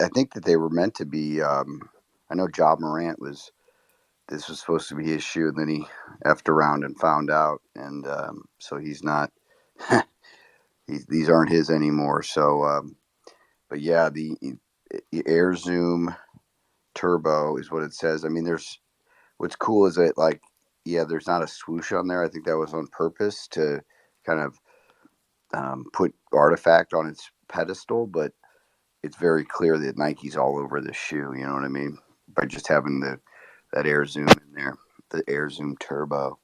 I think that they were meant to be. I know Ja Morant this was supposed to be his shoe, and then he effed around and found out, and so he's not. These aren't his anymore. So, but yeah, the Air Zoom Turbo is what it says. I mean, what's cool is that, like, yeah, there's not a swoosh on there. I think that was on purpose to kind of put Artifact on its pedestal, but it's very clear that Nike's all over the shoe. You know what I mean? By just having that Air Zoom in there, the Air Zoom Turbo.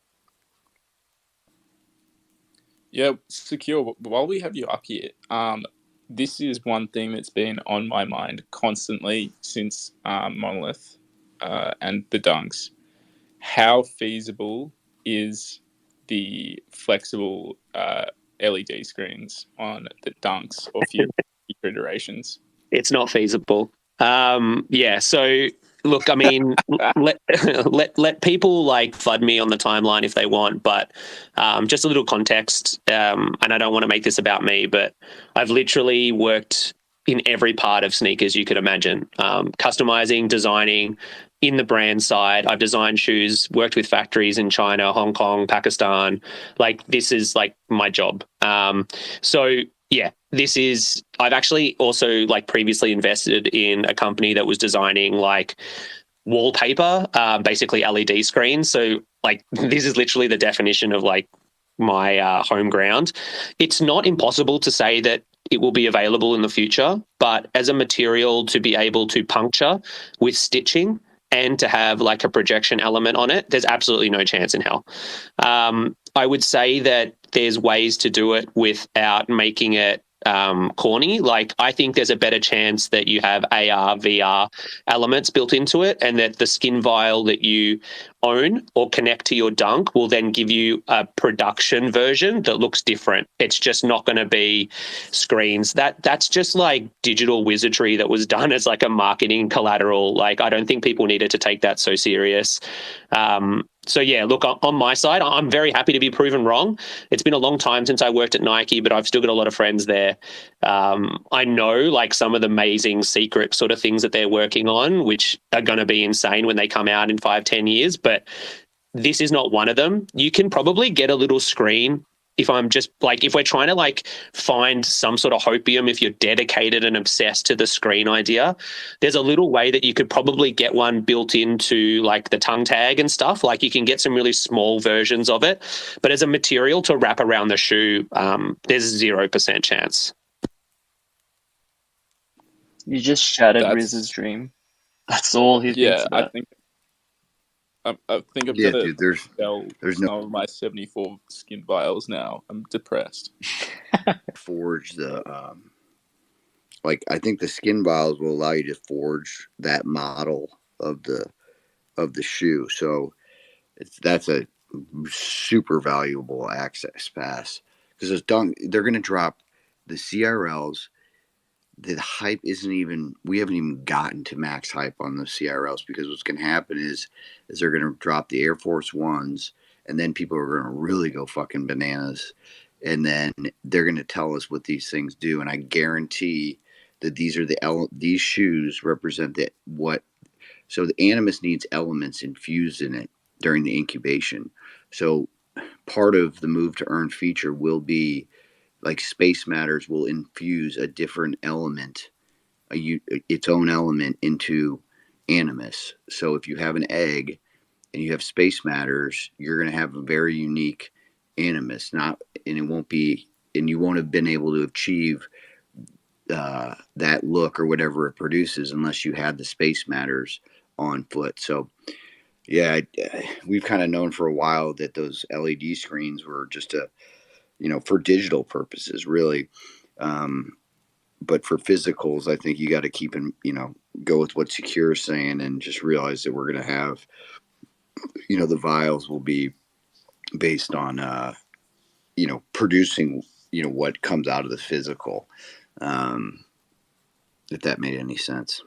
Yeah, Secure, while we have you up here, this is one thing that's been on my mind constantly since Monolith and the Dunks. How feasible is the flexible LED screens on the Dunks or future iterations? It's not feasible. Yeah, so look, I mean, let people like flood me on the timeline if they want, but just a little context, and I don't want to make this about me, but I've literally worked in every part of sneakers you could imagine, customizing, designing. In the brand side, I've designed shoes, worked with factories in China, Hong Kong, Pakistan. Like, this is like my job. So yeah, I've actually also like previously invested in a company that was designing like wallpaper, basically LED screens. So like, this is literally the definition of like my home ground. It's not impossible to say that it will be available in the future, but as a material to be able to puncture with stitching and to have like a projection element on it, there's absolutely no chance in hell. I would say that there's ways to do it without making it corny. Like, I think there's a better chance that you have AR, VR elements built into it, and that the skin vial that you own or connect to your Dunk will then give you a production version that looks different. It's just not going to be screens. That's just like digital wizardry that was done as like a marketing collateral. Like, I don't think people needed to take that so serious. So yeah, look, on my side, I'm very happy to be proven wrong. It's been a long time since I worked at Nike, but I've still got a lot of friends there. I know like some of the amazing secret sort of things that they're working on, which are going to be insane when they come out in 5-10 years, but this is not one of them. You can probably get a little screen if we're trying to like find some sort of hopium, if you're dedicated and obsessed to the screen idea, there's a little way that you could probably get one built into like the tongue tag and stuff. Like, you can get some really small versions of it, but as a material to wrap around the shoe, there's 0% chance. You just shattered Riz's dream. That's all he thinks about. I think I've got to sell some of my 74 skin vials now. I'm depressed. Forge the I think the skin vials will allow you to forge that model of the shoe. So that's a super valuable access pass, because they're going to drop the CRLs. The hype we haven't even gotten to max hype on the CRLs, because what's going to happen is they're going to drop the Air Force Ones, and then people are going to really go fucking bananas, and then they're going to tell us what these things do, and I guarantee that these shoes represent so the Animus needs elements infused in it during the incubation. So part of the move to earn feature will be, like, Space Matters will infuse a different element, its own element, into Animus. So if you have an egg and you have Space Matters, you're going to have a very unique Animus. And you won't have been able to achieve that look or whatever it produces unless you had the Space Matters on foot. So yeah, we've kind of known for a while that those LED screens were just for digital purposes, really. But for physicals, I think you got to go with what Secure is saying, and just realize that we're going to have, the vials will be based on, producing, what comes out of the physical. If that made any sense.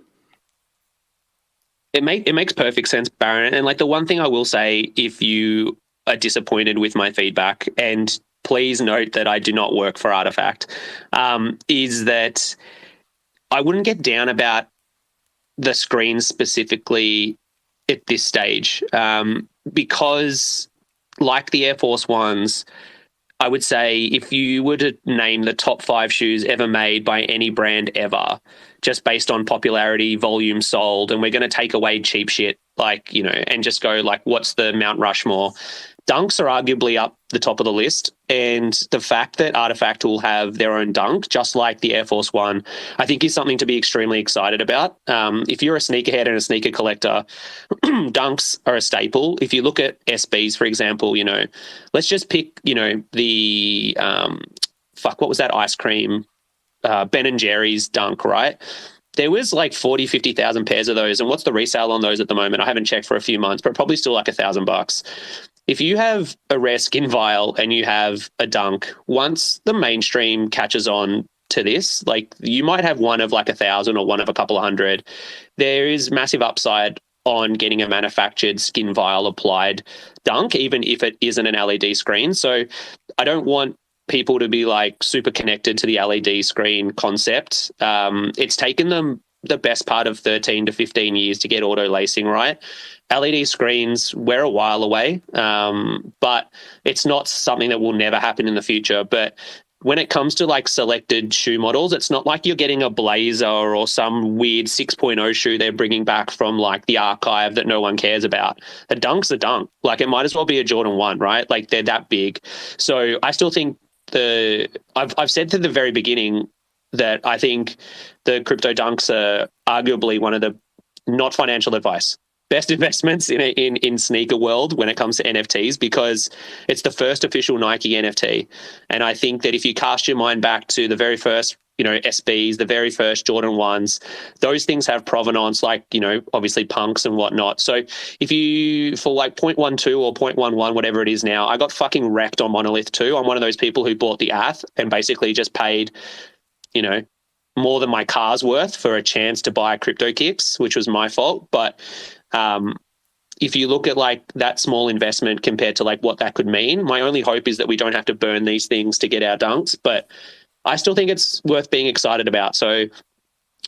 It makes perfect sense, Baron. And like, the one thing I will say, if you are disappointed with my feedback, and please note that I do not work for Artifact, is that I wouldn't get down about the screens specifically at this stage, because like the Air Force Ones, I would say if you were to name the top 5 shoes ever made by any brand ever, just based on popularity, volume sold, and we're going to take away cheap shit, like, you know, and just go like, what's the Mount Rushmore? Dunks are arguably up the top of the list. And the fact that Artifact will have their own dunk, just like the Air Force One, I think is something to be extremely excited about. If you're a sneakerhead and a sneaker collector, dunks are a staple. If you look at SBs, for example, you know, let's just pick, you know, the, what was that ice cream? Ben and Jerry's dunk, right? There was like 40, 50,000 pairs of those. And what's the resale on those at the moment? I haven't checked for a few months, but probably still like $1,000. If you have a rare skin vial and you have a dunk, once the mainstream catches on to this, like you might have one of like 1,000 or one of a couple of hundred. There is massive upside on getting a manufactured skin vial applied dunk, even if it isn't an LED screen. So I don't want people to be like super connected to the LED screen concept. It's taken them the best part of 13 to 15 years to get auto lacing right. LED screens, we're a while away, but it's not something that will never happen in the future. But when it comes to like selected shoe models, it's not like you're getting a Blazer or some weird 6.0 shoe they're bringing back from like the archive that no one cares about. A dunk's a dunk. Like it might as well be a Jordan 1, right? Like they're that big. So I still think I've said from the very beginning that I think the crypto dunks are arguably one of the, not financial advice, best investments in sneaker world when it comes to NFTs, because it's the first official Nike NFT. And I think that if you cast your mind back to the very first, you know, SBs, the very first Jordan 1s, those things have provenance, like, you know, obviously punks and whatnot. So if you, for like 0.12 or 0.11, whatever it is now, I got fucking wrecked on Monolith 2. I'm one of those people who bought the ATH and basically just paid, you know, more than my car's worth for a chance to buy crypto kicks, which was my fault. But if you look at like that small investment compared to like what that could mean, my only hope is that we don't have to burn these things to get our dunks. But I still think it's worth being excited about. So,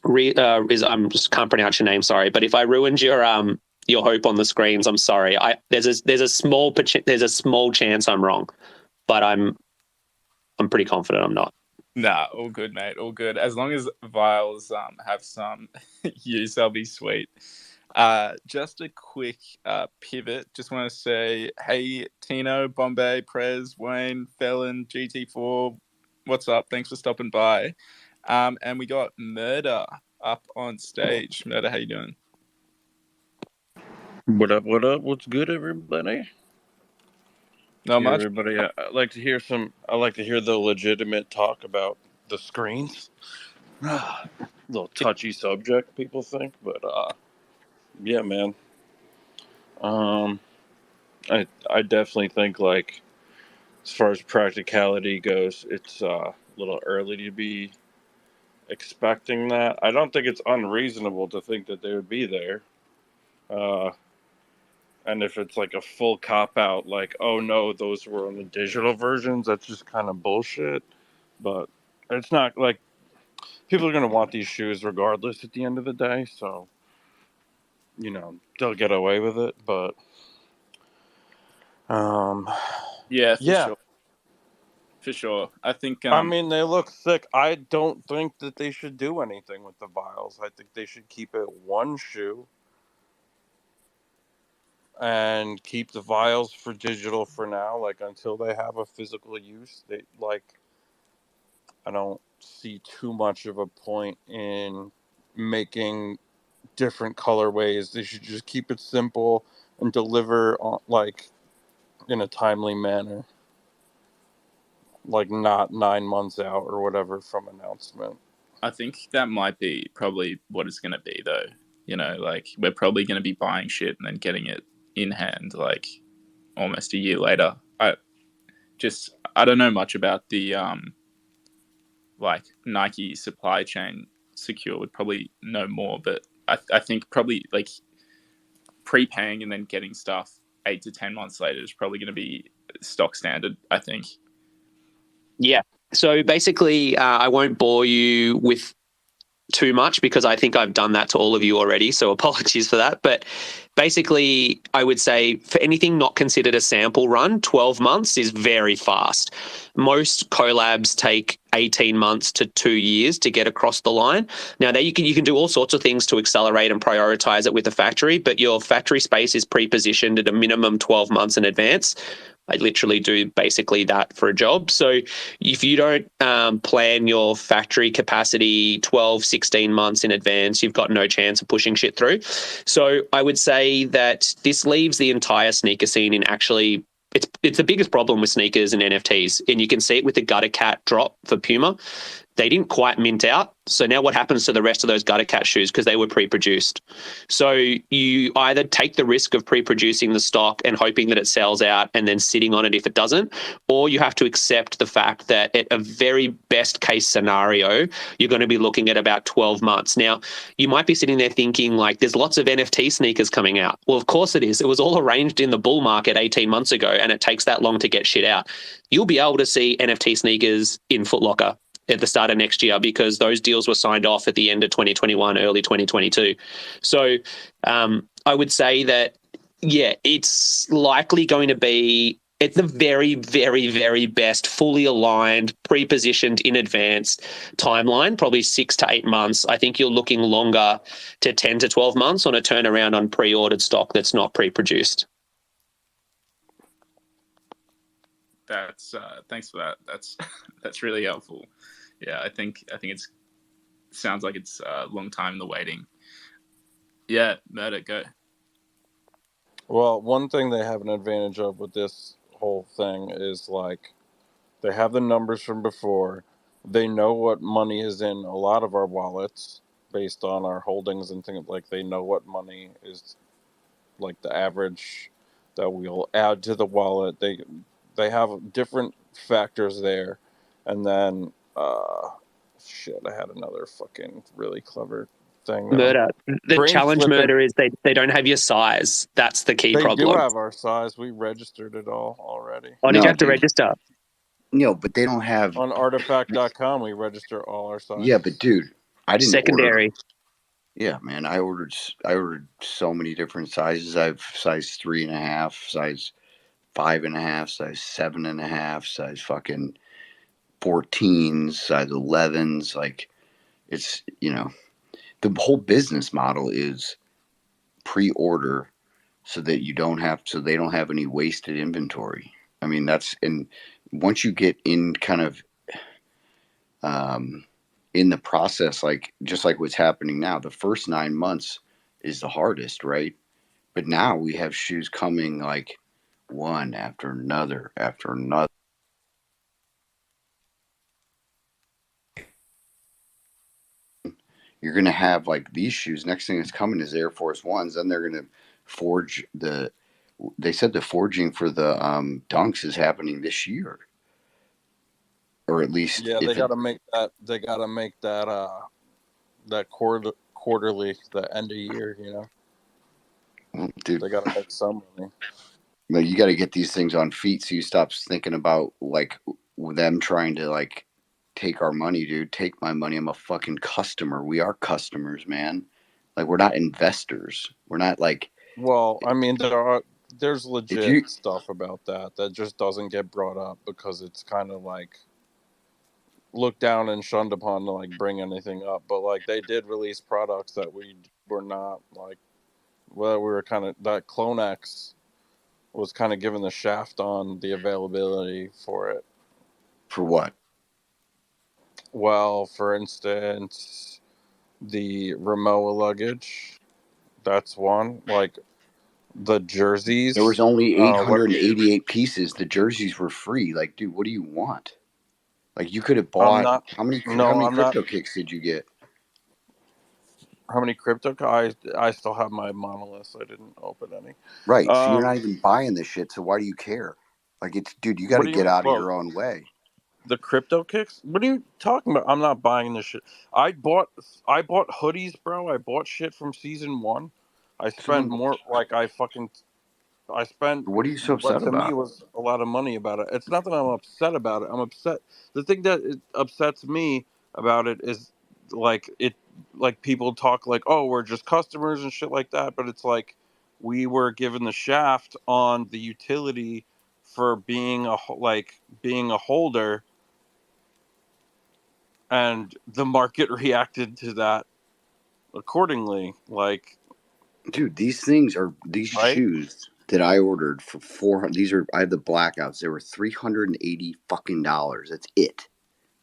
I'm just can't pronounce your name, sorry. But if I ruined your hope on the screens, I'm sorry. There's a small chance I'm wrong, but I'm pretty confident I'm not. Nah, all good, mate. All good. As long as vials have some use, I'll be sweet. Just a quick pivot. Just want to say, hey, Tino, Bombay, Prez, Wayne, Felon, GT4, what's up? Thanks for stopping by. And we got Murder up on stage. Murder, how you doing? What up? What up? What's good, everybody? Not much. Everybody, I like to hear the legitimate talk about the screens. Little touchy subject, people think, but yeah, man. I definitely think, like, as far as practicality goes, it's a little early to be expecting that. I don't think it's unreasonable to think that they would be there. And if it's like a full cop out, like, oh no, those were on the digital versions, that's just kind of bullshit. But it's not like people are going to want these shoes regardless at the end of the day. So, you know, they'll get away with it. But, yeah, sure. For sure. I think. I mean, they look sick. I don't think that they should do anything with the vials. I think they should keep it one shoe and keep the vials for digital for now, like until they have a physical use. They like, I don't see too much of a point in making different colorways. They should just keep it simple and deliver like in a timely manner, like not 9 months out or whatever from announcement. I think that might be probably what it's going to be, though. You know, like, we're probably going to be buying shit and then getting it in hand like almost a year later. I don't know much about the like Nike supply chain. Secure would probably know more, but I think probably like prepaying and then getting stuff 8 to 10 months later is probably going to be stock standard, I think. Yeah. So basically, I won't bore you with too much because I think I've done that to all of you already, so apologies for that. But basically, I would say for anything not considered a sample run, 12 months is very fast. Most collabs take 18 months to 2 years to get across the line. Now, you can do all sorts of things to accelerate and prioritize it with the factory, but your factory space is pre-positioned at a minimum 12 months in advance. I literally do basically that for a job. So if you don't plan your factory capacity 12, 16 months in advance, you've got no chance of pushing shit through. So I would say that this leaves the entire sneaker scene in actually it's the biggest problem with sneakers and NFTs. And you can see it with the Gutter Cat drop for Puma. They didn't quite mint out. So now what happens to the rest of those Gutter Cat shoes? Because they were pre-produced. So you either take the risk of pre-producing the stock and hoping that it sells out and then sitting on it if it doesn't, or you have to accept the fact that at a very best case scenario, you're going to be looking at about 12 months. Now, you might be sitting there thinking like there's lots of NFT sneakers coming out. Well, of course it is. It was all arranged in the bull market 18 months ago and it takes that long to get shit out. You'll be able to see NFT sneakers in Foot Locker at the start of next year because those deals were signed off at the end of 2021, early 2022. So I would say that, yeah, it's likely going to be at the very, very, very best, fully aligned, pre-positioned in advance timeline, probably 6 to 8 months. I think you're looking longer to 10 to 12 months on a turnaround on pre-ordered stock that's not pre-produced. That's thanks for that. That's really helpful. Yeah, I think it's sounds like it's a long time in the waiting. Yeah, Murder, go. Well, one thing they have an advantage of with this whole thing is like they have the numbers from before. They know what money is in a lot of our wallets based on our holdings and things like they know what money is like the average that we'll add to the wallet. They have different factors there. And then shit, I had another fucking really clever thing. Murder. The challenge slipping. Murder is they don't have your size. That's the key problem. They do have our size. We registered it all already. Oh, did you have to register? No, but they don't have on artifact.com. We register all our sizes. Yeah, but dude, I didn't secondary. Order. Yeah, man, I ordered so many different sizes. I have size 3.5, size 5.5, size 7.5, size fucking 14s, size 11s. Like, it's, the whole business model is pre-order so that they don't have any wasted inventory. I mean, and once you get in kind of in the process, like just like what's happening now, the first 9 months is the hardest, right? But now we have shoes coming like one after another after another. You're going to have like these shoes. Next thing that's coming is Air Force Ones. Then they're going to forge they said the forging for the Dunks is happening this year. Or at least. Yeah, they got to make that. They got to make that quarterly, the end of year, Well, dude, they got to make some money. But you got to get these things on feet so you stop thinking about like them trying to like take our money, dude. Take my money. I'm a fucking customer. We are customers, man. Like, we're not investors. We're not like. Well, I mean, there's legit stuff about that just doesn't get brought up because it's kind of like looked down and shunned upon to like bring anything up. But like they did release products that we were not like. Well, we were kind of that CloneX was kind of given the shaft on the availability for it. For what? Well, for instance, the Rimowa luggage. That's one. Like the jerseys. There was only 888 pieces. The jerseys were free. Like, dude, what do you want? Like, you could have bought. How many crypto kicks did you get? How many crypto? I still have my monoliths. I didn't open any. Right. So you're not even buying this shit. So why do you care? Like, dude, you got to get out of your own way. The crypto kicks? What are you talking about? I'm not buying this shit. I bought hoodies, bro. I bought shit from season 1. I spent more. Like I spent. What are you so upset about? To me, was a lot of money about it. It's not that I'm upset about it. I'm upset. The thing that upsets me about it is like like people talk like, oh, we're just customers and shit like that, but it's like we were given the shaft on the utility for being a holder, and the market reacted to that accordingly. Like, dude, these right? shoes that I ordered for 400. I have the blackouts. They were $380 fucking dollars. That's it,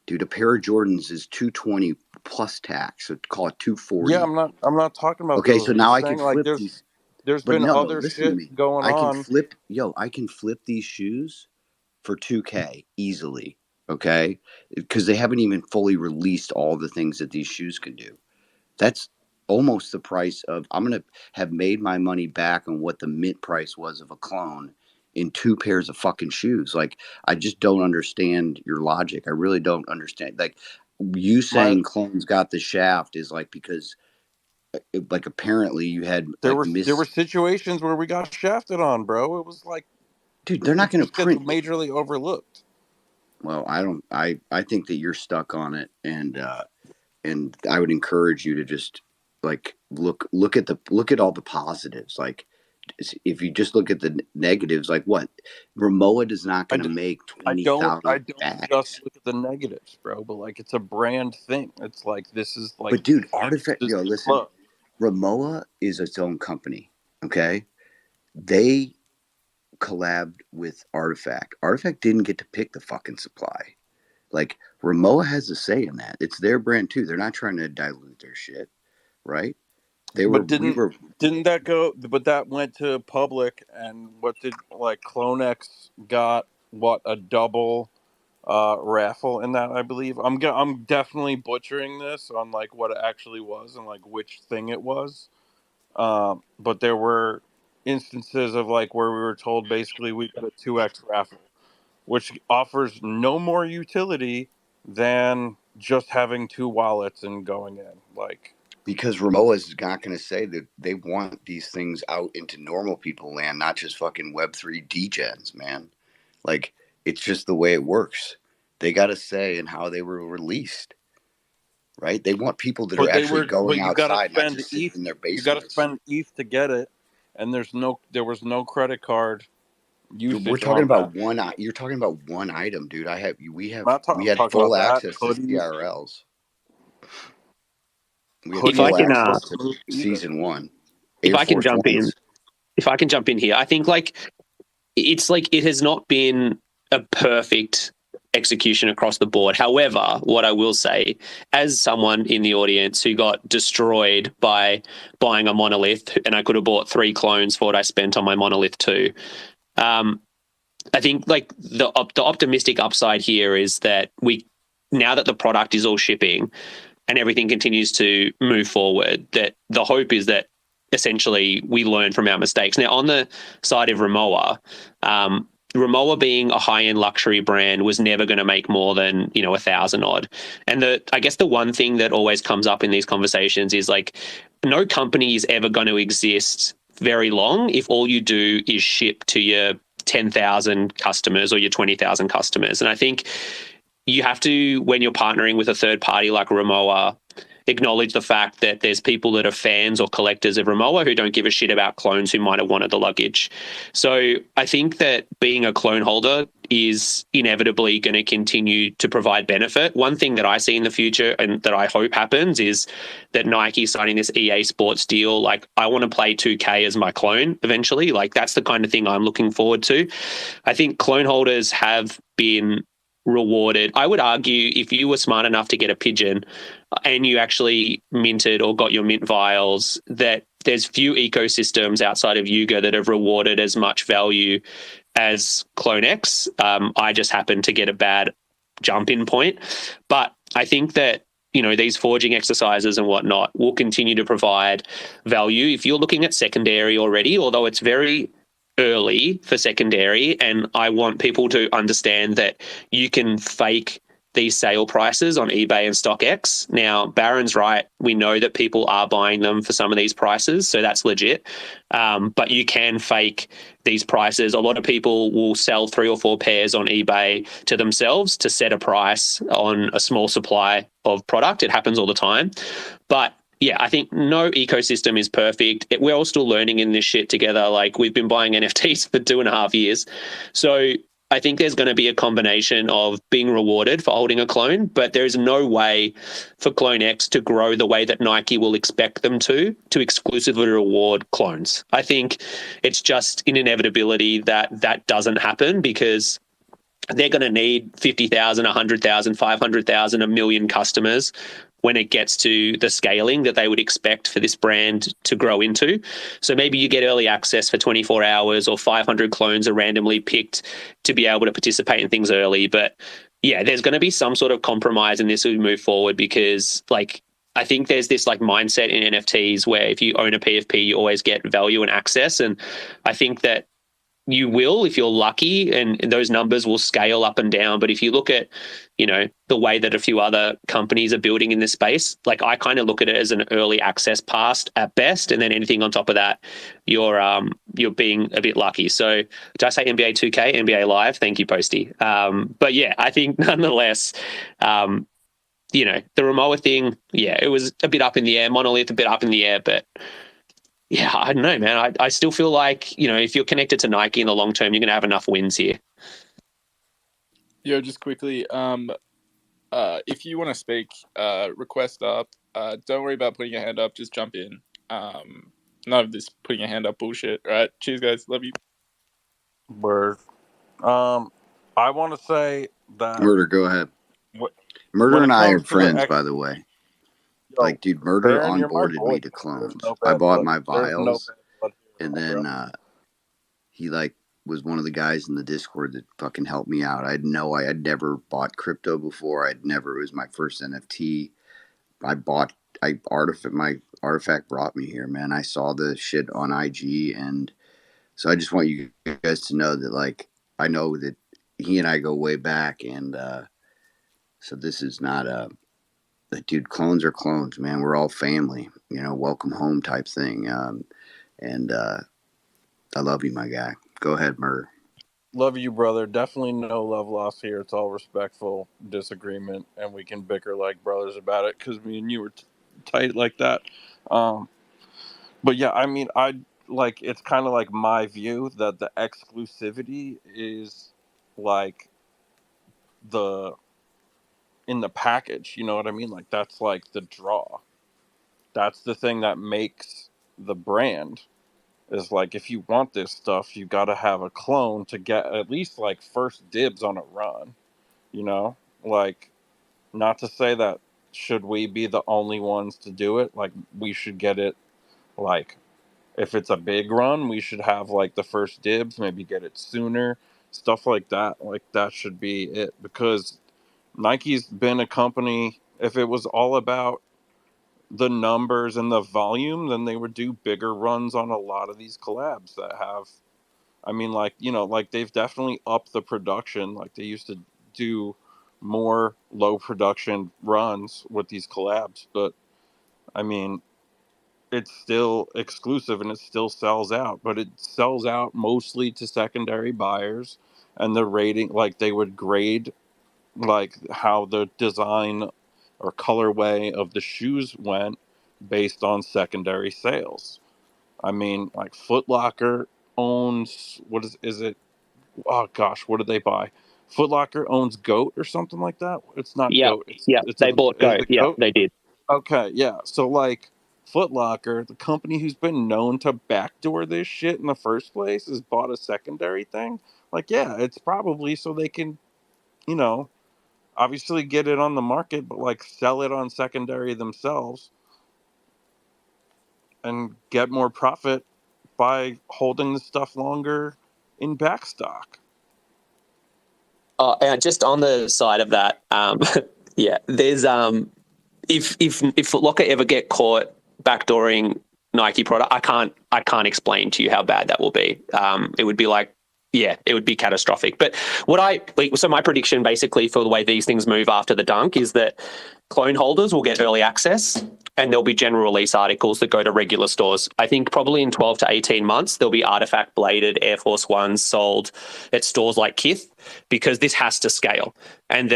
dude. A pair of Jordans is $220 plus tax. So call it $240. Yeah, I'm not talking about Okay, those. so I'm now just I can saying, like, flip these. there's But been no, other listen to shit me. going on. I can flip these shoes for $2K easily. Okay, because they haven't even fully released all the things that these shoes can do. That's almost the price of. I'm gonna have made my money back on what the mint price was of a clone in 2 pairs of fucking shoes. Like, I just don't understand your logic. I really don't understand. Like, you saying clones got the shaft is like because like apparently you had There like were situations where we got shafted on, bro. It was like, dude, they're not it going to just gets print. majorly overlooked. Well, I think that you're stuck on it, and I would encourage you to just like look at all the positives. Like, if you just look at the negatives, like what Ramoa is not going to make I 20,000 don't bags. just look at the negatives, bro. But like, it's a brand thing. It's like, this is like. But dude, Artifact. Yo, listen, look. Ramoa is its own company. Okay, they collabed with Artifact. Artifact didn't get to pick the fucking supply. Like, Ramoa has a say in that. It's their brand too. They're not trying to dilute their shit, right? Didn't that go? But that went to public, and what did like CloneX got? What, a double raffle in that? I believe I'm definitely butchering this on like what it actually was and like which thing it was. But there were instances of like where we were told basically we got a 2x raffle, which offers no more utility than just having 2 wallets and going in. Like, because Ramoa is not going to say that they want these things out into normal people land, not just fucking Web3 degens, man. Like, it's just the way it works. They got a say in how they were released, right? They want people that are actually going outside, not just sitting in their basements. You got to spend ETH to get it, and there was no credit card usage. We're talking about one. You're talking about one item, dude. We had full access to CRLs. If I can, season 1. If I can jump in here, I think like it's like it has not been a perfect execution across the board. However, what I will say, as someone in the audience who got destroyed by buying a monolith, and I could have bought 3 clones for what I spent on my monolith too, I think like the optimistic upside here is that now that the product is all shipping and everything continues to move forward, that the hope is that essentially we learn from our mistakes. Now, on the side of Ramoa, Ramoa being a high-end luxury brand was never going to make more than 1,000 odd. And I guess the one thing that always comes up in these conversations is like no company is ever going to exist very long if all you do is ship to your 10,000 customers or your 20,000 customers. And I think you have to, when you're partnering with a third party like Ramoa, acknowledge the fact that there's people that are fans or collectors of Ramoa who don't give a shit about clones who might have wanted the luggage. So I think that being a clone holder is inevitably going to continue to provide benefit. One thing that I see in the future and that I hope happens is that Nike signing this EA Sports deal. Like, I want to play 2K as my clone eventually. Like, that's the kind of thing I'm looking forward to. I think clone holders have been rewarded. I would argue if you were smart enough to get a pigeon and you actually minted or got your mint vials, that there's few ecosystems outside of Yuga that have rewarded as much value as CloneX. I just happened to get a bad jump-in point. But I think that these forging exercises and whatnot will continue to provide value. If you're looking at secondary already, although it's very early for secondary, and I want people to understand that you can fake these sale prices on eBay and StockX. Now, Barron's right. We know that people are buying them for some of these prices, so that's legit. But you can fake these prices. A lot of people will sell 3 or 4 pairs on eBay to themselves to set a price on a small supply of product. It happens all the time. But yeah, I think no ecosystem is perfect. We're all still learning in this shit together. Like, we've been buying NFTs for 2.5 years. So I think there's going to be a combination of being rewarded for holding a clone, but there is no way for CloneX to grow the way that Nike will expect them to exclusively reward clones. I think it's just an inevitability that doesn't happen, because they're going to need 50,000, 100,000, 500,000, 1 million customers when it gets to the scaling that they would expect for this brand to grow into. So maybe you get early access for 24 hours, or 500 clones are randomly picked to be able to participate in things early. But yeah, there's going to be some sort of compromise in this as we move forward, because like, I think there's this like mindset in NFTs where if you own a PFP, you always get value and access. And I think that you will, if you're lucky, and those numbers will scale up and down. But if you look at, the way that a few other companies are building in this space, like, I kind of look at it as an early access pass at best, and then anything on top of that, you're being a bit lucky. So did I say NBA 2K, NBA Live? Thank you, Posty. But yeah, I think nonetheless, the Ramoa thing, yeah, it was a bit up in the air. Monolith a bit up in the air, but yeah, I don't know, man. I still feel like, if you're connected to Nike in the long term, you're going to have enough wins here. Yo, just quickly, if you want to speak, request up. Don't worry about putting your hand up. Just jump in. None of this putting your hand up bullshit, right? Cheers, guys. Love you. Word. I want to say that... Murder, go ahead. Murder and I are friends, by the way. Like, dude, Murder onboarded me to clones. I bought my vials, and then he was one of the guys in the Discord that fucking helped me out. I'd never bought crypto before. It was my first NFT. My artifact brought me here, man. I saw the shit on IG, and so I just want you guys to know that, like, I know that he and I go way back, and so this is not dude, clones are clones, man. We're all family, welcome home type thing. And I love you, my guy. Go ahead, Murder. Love you, brother. Definitely no love lost here. It's all respectful disagreement, and we can bicker like brothers about it, because me and you were tight like that. But yeah, I mean, it's kind of like my view that the exclusivity is like in the package, you know what I mean? Like, that's like the draw. That's the thing that makes the brand, is like, if you want this stuff, you got to have a clone to get at least like first dibs on a run, like, not to say that should we be the only ones to do it. Like, we should get it, like, if it's a big run, we should have like the first dibs, maybe get it sooner, stuff like that. Like, that should be it, because Nike's been a company, if it was all about the numbers and the volume, then they would do bigger runs on a lot of these collabs that have, I mean, like, like, they've definitely upped the production. Like, they used to do more low production runs with these collabs, but I mean, it's still exclusive and it still sells out, but it sells out mostly to secondary buyers, and the rating, like, they would grade like how the design or colorway of the shoes went based on secondary sales. I mean, like, Foot Locker owns, what is it? Oh gosh, what did they buy? Foot Locker owns Goat or something like that. It's not Yeah, Goat. they bought Goat. Yeah, Goat? they did. Okay, yeah. So, like, Foot Locker, the company who's been known to backdoor this shit in the first place, has bought a secondary thing. Like, yeah, it's probably so they can, obviously get it on the market, but like sell it on secondary themselves and get more profit by holding the stuff longer in backstock. And just on the side of that, yeah, there's if Foot Locker ever get caught backdooring Nike product, I can't explain to you how bad that will be. It would be like, it would be catastrophic. But so my prediction basically for the way these things move after the dunk is that clone holders will get early access and there'll be general release articles that go to regular stores. I think probably in 12 to 18 months, there'll be artifact bladed Air Force Ones sold at stores like Kith, because this has to scale. And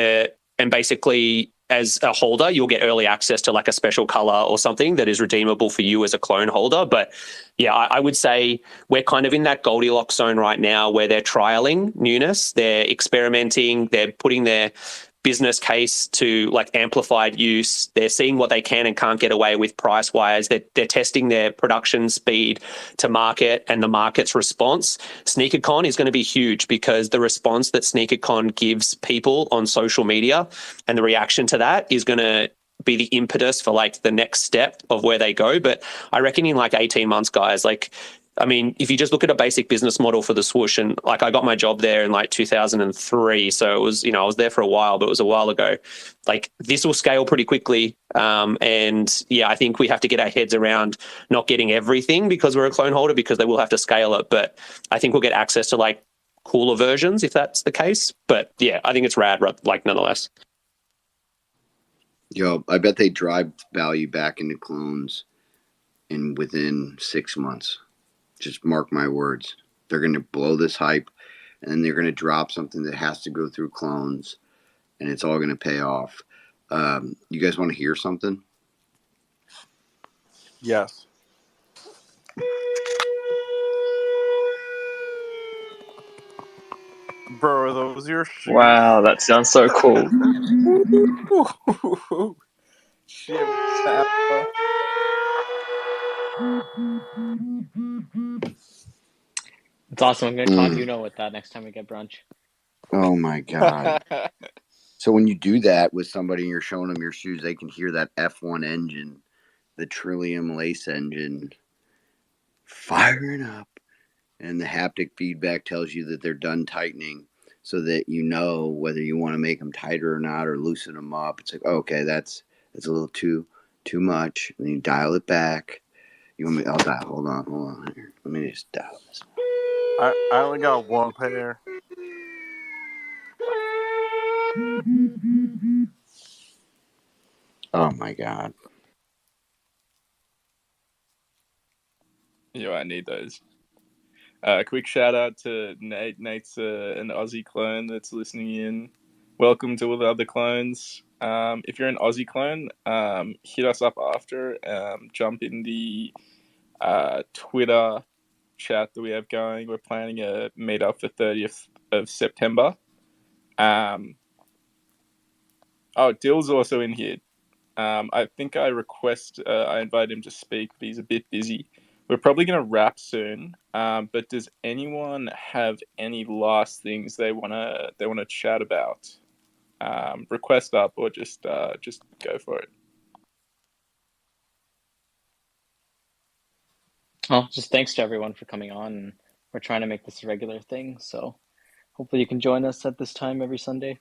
basically, as a holder, you'll get early access to like a special color or something that is redeemable for you as a clone holder. But yeah, I would say we're kind of in that Goldilocks zone right now where they're trialing newness, they're experimenting, they're putting their business case to like amplified use. They're seeing what they can and can't get away with price wise. They're testing their production speed to market and the market's response. SneakerCon is going to be huge because the response that SneakerCon gives people on social media and the reaction to that is going to be the impetus for like the next step of where they go. But I reckon in like 18 months, guys, like, I mean, if you just look at a basic business model for the swoosh, and like I got my job there in like 2003, so it was, I was there for a while, but it was a while ago. Like this will scale pretty quickly, and yeah, I think we have to get our heads around not getting everything because we're a clone holder, because they will have to scale it. But I think we'll get access to like cooler versions if that's the case. But yeah, I think it's rad, like nonetheless. Yo, I bet they drive value back into clones within 6 months. Just mark my words. They're going to blow this hype, and then they're going to drop something that has to go through clones, and it's all going to pay off. You guys want to hear something? Yes. Bro, are those your shoes? Wow, that sounds so cool. Shit. It's awesome. I'm going to talk Uno with that next time we get brunch. Oh, my God. So when you do that with somebody and you're showing them your shoes, they can hear that F1 engine, the Trillium Lace engine, firing up. And the haptic feedback tells you that they're done tightening, so that you know whether you want to make them tighter or not or loosen them up. It's like, oh, okay, that's a little too much. And you dial it back. You want me? I'll dial. Hold on. Here. Let me just dial this. I only got one pair. Oh my God. Yeah, I need those. Quick shout out to Nate. Nate's an Aussie clone that's listening in. Welcome to all the other clones. If you're an Aussie clone, hit us up after. Jump in the Twitter chat that we have going. We're planning a meetup for 30th of September. Dill's also in here. I think I invite him to speak, but he's a bit busy. We're probably going to wrap soon. But does anyone have any last things they wanna chat about? Request up or just go for it. Well, just thanks to everyone for coming on. And we're trying to make this a regular thing, so hopefully you can join us at this time every Sunday.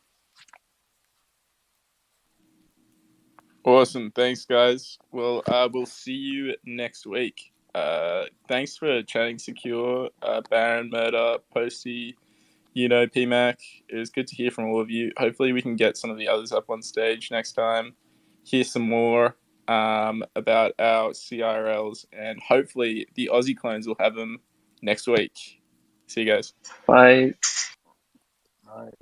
Awesome. Thanks, guys. Well, we'll see you next week. Thanks for chatting, Secure, Baron, Murder, Posty, PMAC. It was good to hear from all of you. Hopefully we can get some of the others up on stage next time, hear some more about our CRLs, and hopefully the Aussie clones will have them next week. See you guys. Bye. All right.